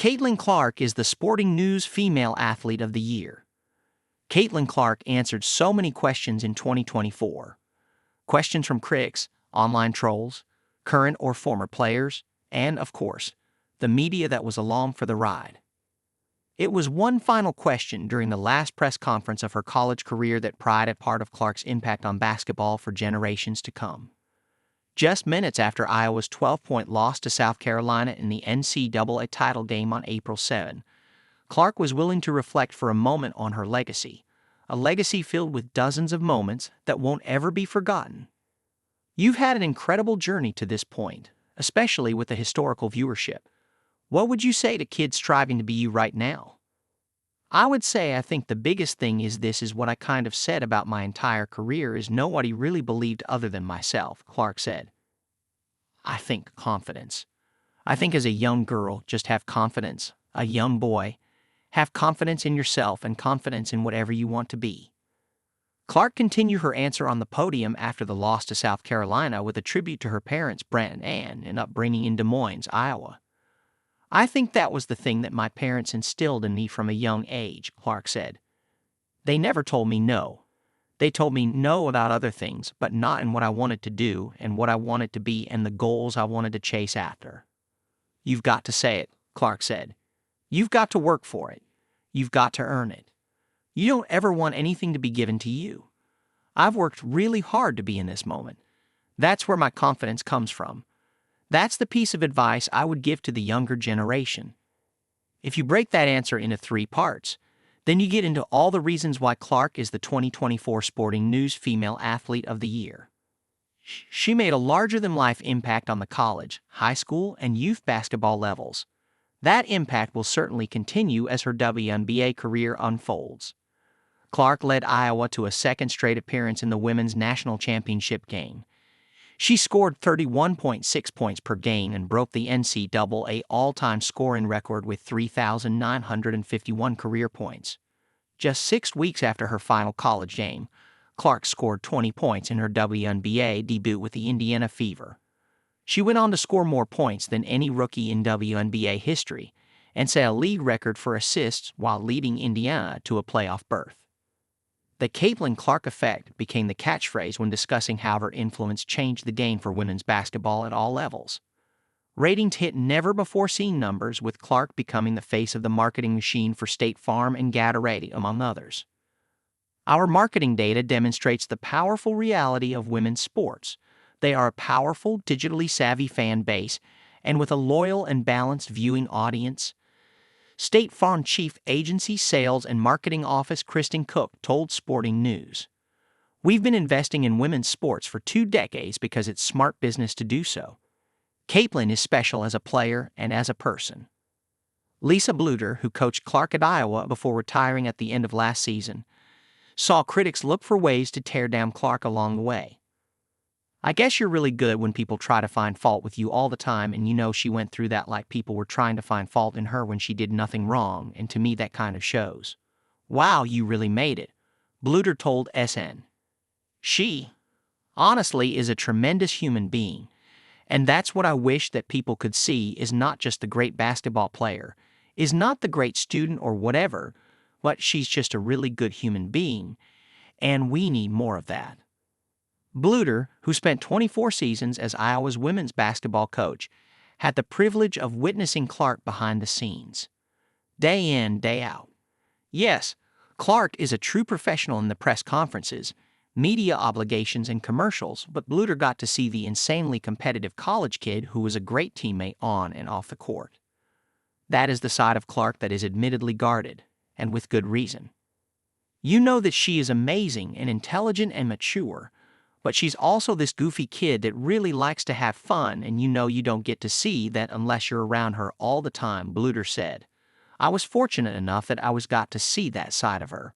Caitlin Clark is the Sporting News Female Athlete of the Year. Caitlin Clark answered so many questions in 2024. Questions from critics, online trolls, current or former players, and, of course, the media that was along for the ride. It was one final question during the last press conference of her college career that pried at part of Clark's impact on basketball for generations to come. Just minutes after Iowa's 12-point loss to South Carolina in the NCAA title game on April 7, Clark was willing to reflect for a moment on her legacy, a legacy filled with dozens of moments that won't ever be forgotten. You've had an incredible journey to this point, especially with the historical viewership. What would you say to kids striving to be you right now? I would say I think the biggest thing is this is what I kind of said about my entire career is nobody really believed other than myself, Clark said. I think confidence. I think as a young girl, just have confidence. A young boy, have confidence in yourself and confidence in whatever you want to be. Clark continued her answer on the podium after the loss to South Carolina with a tribute to her parents, Brent and Ann, and upbringing in Des Moines, Iowa. I think that was the thing that my parents instilled in me from a young age, Clark said. They never told me no. They told me no about other things, but not in what I wanted to do and what I wanted to be and the goals I wanted to chase after. You've got to say it, Clark said. You've got to work for it. You've got to earn it. You don't ever want anything to be given to you. I've worked really hard to be in this moment. That's where my confidence comes from. That's the piece of advice I would give to the younger generation. If you break that answer into 3 parts, then you get into all the reasons why Clark is the 2024 Sporting News Female Athlete of the Year. She made a larger-than-life impact on the college, high school, and youth basketball levels. That impact will certainly continue as her WNBA career unfolds. Clark led Iowa to a second straight appearance in the Women's National Championship game. She scored 31.6 points per game and broke the NCAA all-time scoring record with 3,951 career points. Just 6 weeks after her final college game, Clark scored 20 points in her WNBA debut with the Indiana Fever. She went on to score more points than any rookie in WNBA history and set a league record for assists while leading Indiana to a playoff berth. The Caitlin Clark effect became the catchphrase when discussing how her influence changed the game for women's basketball at all levels. Ratings hit never-before-seen numbers, with Clark becoming the face of the marketing machine for State Farm and Gatorade, among others. Our marketing data demonstrates the powerful reality of women's sports. They are a powerful, digitally savvy fan base, and with a loyal and balanced viewing audience. State Farm Chief Agency Sales and Marketing Officer Kristen Cook told Sporting News, "We've been investing in women's sports for 2 decades because it's smart business to do so. Caitlin is special as a player and as a person." Lisa Bluder, who coached Clark at Iowa before retiring at the end of last season, saw critics look for ways to tear down Clark along the way. "I guess you're really good when people try to find fault with you all the time, and you know she went through that like people were trying to find fault in her when she did nothing wrong, and to me that kind of shows. Wow, you really made it," Bluder told SN. She, honestly, is a tremendous human being, and that's what I wish that people could see is not just the great basketball player, is not the great student or whatever, but she's just a really good human being, and we need more of that. Bluder, who spent 24 seasons as Iowa's women's basketball coach, had the privilege of witnessing Clark behind the scenes, day in, day out. Yes, Clark is a true professional in the press conferences, media obligations, and commercials, but Bluder got to see the insanely competitive college kid who was a great teammate on and off the court. That is the side of Clark that is admittedly guarded, and with good reason. You know that she is amazing and intelligent and mature, but she's also this goofy kid that really likes to have fun, and you know you don't get to see that unless you're around her all the time, Bluder said. "I was fortunate enough that I got to see that side of her.